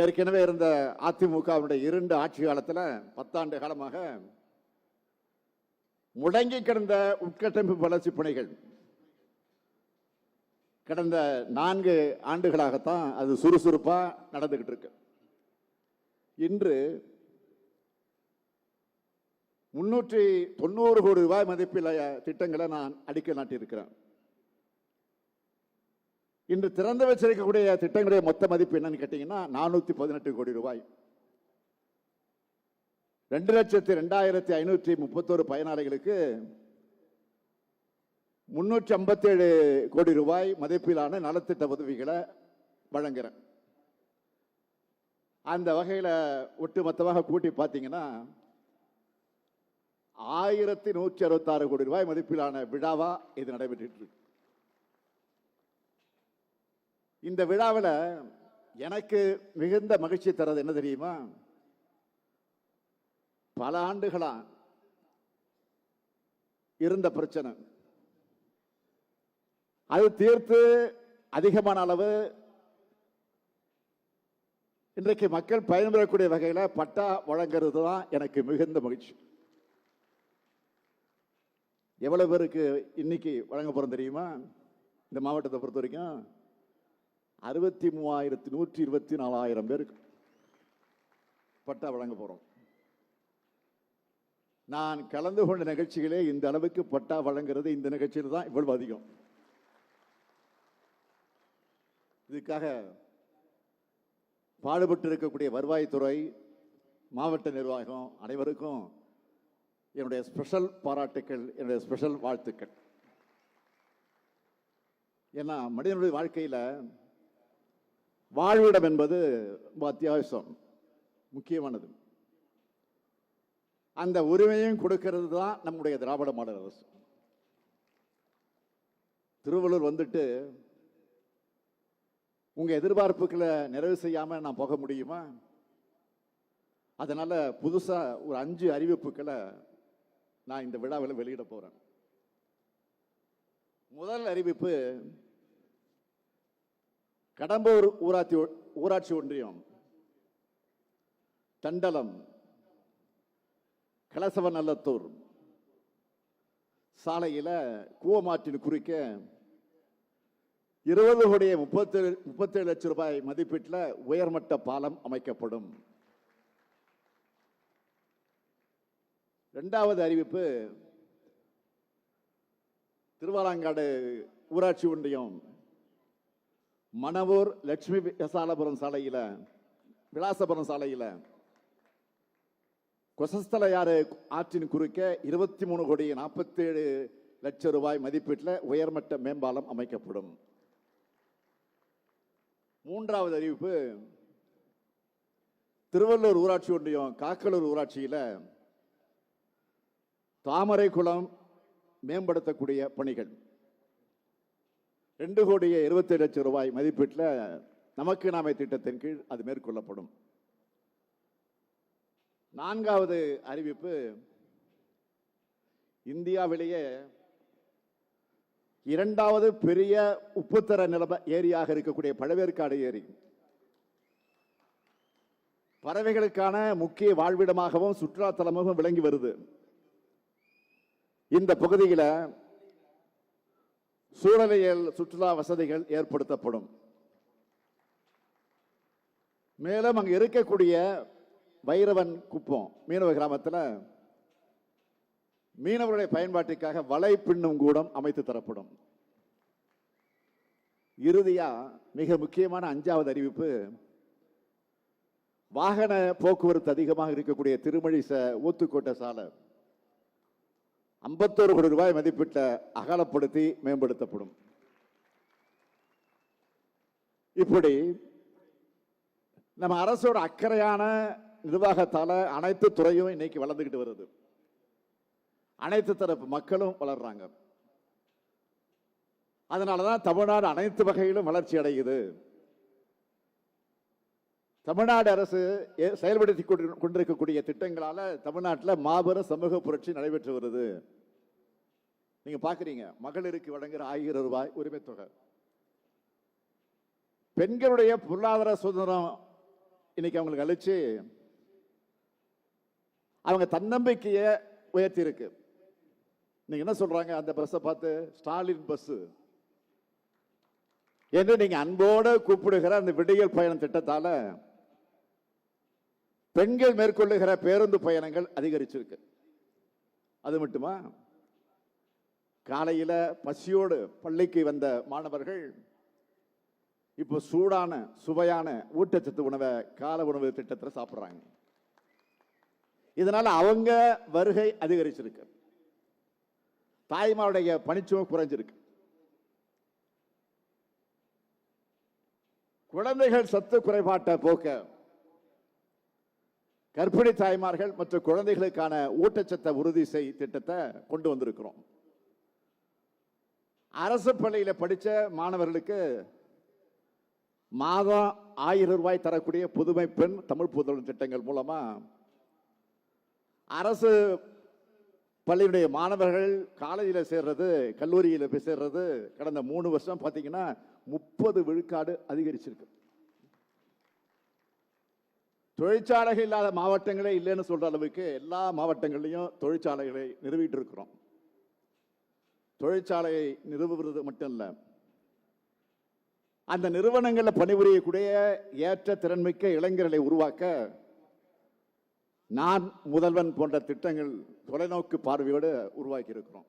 ஏற்கனவே இருந்த அதிமுகவினுடைய 2 ஆட்சி காலத்தில் 10 ஆண்டு காலமாக முடங்கி கிடந்த உட்கட்டமைப்பு வளர்ச்சி பணிகள் கடந்த 4 ஆண்டுகளாகத்தான் அது சுறுசுறுப்பா நடந்துகிட்டு இருக்கு. இன்று 390 கோடி ரூபாய் மதிப்பில் திட்டங்களை நான் அடிக்கல் நாட்டியிருக்கிறேன். இன்று திறந்து வச்சிருக்கக்கூடிய திட்டங்களுடைய மொத்த மதிப்பு என்னன்னு கேட்டீங்கன்னா 418 கோடி ரூபாய். 2,02,531 பயனாளிகளுக்கு 357 கோடி ரூபாய் மதிப்பிலான நலத்திட்ட உதவிகளை வழங்குறேன். அந்த வகையில் ஒட்டுமொத்தமாக கூட்டி பார்த்தீங்கன்னா 1,166 கோடி ரூபாய் மதிப்பிலான விழாவா இது நடைபெற்று இருக்கு. இந்த விழாவில் எனக்கு மிகுந்த மகிழ்ச்சி தரது என்ன தெரியுமா? பல ஆண்டுகளா இருந்த பிரச்சனை அது தீர்த்து அதிகமான அளவு இன்றைக்கு மக்கள் பயன்பெறக்கூடிய வகையில் பட்டா வழங்குறது தான் எனக்கு மிகுந்த மகிழ்ச்சி. எவ்வளவு பேருக்கு இன்னைக்கு வழங்க போறோம் தெரியுமா? இந்த மாவட்டத்தை பொறுத்த வரைக்கும் 63,124 பேருக்கு பட்டா வழங்க போறோம். நான் கலந்து கொண்ட நிகழ்ச்சிகளே இந்த அளவுக்கு பட்டா வழங்குறது இந்த நிகழ்ச்சியில் தான் இவ்வளவு அதிகம். இதுக்காக பாடுபட்டு இருக்கக்கூடிய வருவாய்த்துறை, மாவட்ட நிர்வாகம் அனைவருக்கும் என்னுடைய ஸ்பெஷல் பாராட்டுக்கள், என்னுடைய ஸ்பெஷல் வாழ்த்துக்கள். ஏன்னா மனிதனுடைய வாழ்க்கையில் வாழ்விடம் என்பது ரொம்ப அத்தியாவசியம், முக்கியமானது. அந்த உரிமையும் கொடுக்கிறது தான் நம்முடைய திராவிட மாடல் அரசு. திருவள்ளூர் வந்துட்டு உங்க எதிர்பார்ப்புகளை நிறைவு செய்யாம நான் போக முடியுமா? அதனால புதுசா ஒரு 5 அறிவிப்புகளை நான் இந்த விழாவில் வெளியிட போறேன். முதல் அறிவிப்பு, கடம்பூர் ஊராட்சி ஒன்றியம் தண்டலம் கலசவநல்லத்தூர் சாலையில் கூவமாற்றின் குறுக்க 20,37 லட்சம் ரூபாய் மதிப்பீட்டில் உயர்மட்ட பாலம் அமைக்கப்படும். இரண்டாவது அறிவிப்பு, திருவாலாங்காடு ஊராட்சி ஒன்றியம் மணவூர் லட்சுமி விலாசபுரம் சாலையில் கொசஸ்தலையாறு ஆற்றின் குறுக்க 23,47 லட்சம் ரூபாய் மதிப்பீட்டில் உயர்மட்ட மேம்பாலம் அமைக்கப்படும். மூன்றாவது அறிவிப்பு, திருவள்ளூர் ஊராட்சி ஒன்றியம் காக்கலூர் ஊராட்சியில் தாமரை குளம் மேம்படுத்தக்கூடிய பணிகள் 2,27 லட்சம் ரூபாய் மதிப்பீட்டில் நமக்கு நாமே திட்டத்தின் கீழ் அது மேற்கொள்ளப்படும். நான்காவது அறிவிப்பு, இந்தியாவிலேயே 2வது பெரிய உப்புத்தர நில ஏரியாக இருக்கக்கூடிய பழவேற்காடு ஏரி பறவைகளுக்கான முக்கிய வாழ்விடமாகவும் சுற்றுலா தலமாகவும் விளங்கி வருது. இந்த பகுதியில் சூழலியல் சுற்றுலா வசதிகள் ஏற்படுத்தப்படும். மேலும் அங்கு இருக்கக்கூடிய வைரவன் குப்பம் மீனவ கிராமத்தில் மீனவர்களுடைய பயன்பாட்டிற்காக வலை பின்னும் கூடம் அமைத்து தரப்படும். இறுதியா மிக முக்கியமான 5வது அறிவிப்பு, வாகன போக்குவரத்து அதிகமாக இருக்கக்கூடிய திருமழிச ஊத்துக்கோட்டை சாலை 51 கோடி ரூபாய் மதிப்பீட்ட அகலப்படுத்தி மேம்படுத்தப்படும். இப்படி நம்ம அரசோட அக்கறையான நிர்வாகத்தால அனைத்து துறையும் இன்னைக்கு வளர்ந்துகிட்டு வருது. அனைத்து தரப்பு மக்களும் வளர்றாங்க. அதனாலதான் தமிழ்நாடு அனைத்து வகையிலும் வளர்ச்சி அடையுது. தமிழ்நாடு அரசு செயல்படுத்தி கொண்டிருக்கக்கூடிய திட்டங்களால தமிழ்நாட்டில் மாபெரும் சமூக புரட்சி நடைபெற்று வருது. நீங்க பாக்குறீங்க, மகளிருக்கு வழங்குற 1000 ரூபாய் உரிமை தொகை, பெண்களுடைய பொருளாதார சுதந்திரம் இன்னைக்கு அவங்களுக்கு அழிச்சு அவங்க தன்னம்பிக்கையை உயர்த்தி இருக்கு. நீங்க என்ன சொல்றாங்க அந்த பஸ்ஸை பார்த்து? ஸ்டாலின் பஸ் என்று நீங்க அன்போடு கூப்பிடுகிற அந்த விடியல் பயணம் திட்டத்தால பெண்கள் மேற்கொள்ளுகிற பேருந்து பயணங்கள் அதிகரிச்சிருக்கு. அது மட்டுமா, காலையில பசியோடு பள்ளிக்கு வந்த மாணவர்கள் இப்போ சூடான சுவையான ஊட்டச்சத்து உணவை கால உணவு திட்டத்தில் சாப்பிடுறாங்க. இதனால அவங்க வருகை அதிகரிச்சிருக்கு. தாய்மாருடைய பணிச்சுமை குறைஞ்சிருக்கு. குழந்தைகள் சத்து குறைபாட்டை போக்க கர்ப்பிணி தாய்மார்கள் மற்றும் குழந்தைகளுக்கான ஊட்டச்சத்தை உறுதி செய் திட்டத்தை கொண்டு வந்திருக்கிறோம். அரசு பள்ளியில படிச்ச மாணவர்களுக்கு மாதம் 1000 ரூபாய் தரக்கூடிய புதுமை பெண் தமிழ் புதல்வன் திட்டங்கள் மூலமா அரசு பள்ளியுடைய மாணவர்கள் காலேஜில் சேர்றது, கல்லூரியில் போய் சேர்றது கடந்த 3 வருஷம் பார்த்தீங்கன்னா 30 விழுக்காடு அதிகரிச்சிருக்கு. தொழிற்சாலைகள் இல்லாத மாவட்டங்களே இல்லைன்னு சொல்ற அளவுக்கு எல்லா மாவட்டங்கள்லையும் தொழிற்சாலைகளை நிறுவிட்டு இருக்கிறோம். தொழிற்சாலையை நிறுவுவது மட்டும் இல்ல, அந்த நிறுவனங்களில் பணிபுரியக்கூடிய ஏற்ற திறன்மிக்க இளைஞர்களை உருவாக்க நான் முதல்வன் போன்ற திட்டங்கள் தொலைநோக்கு பார்வையோடு உருவாக்கி இருக்கிறோம்.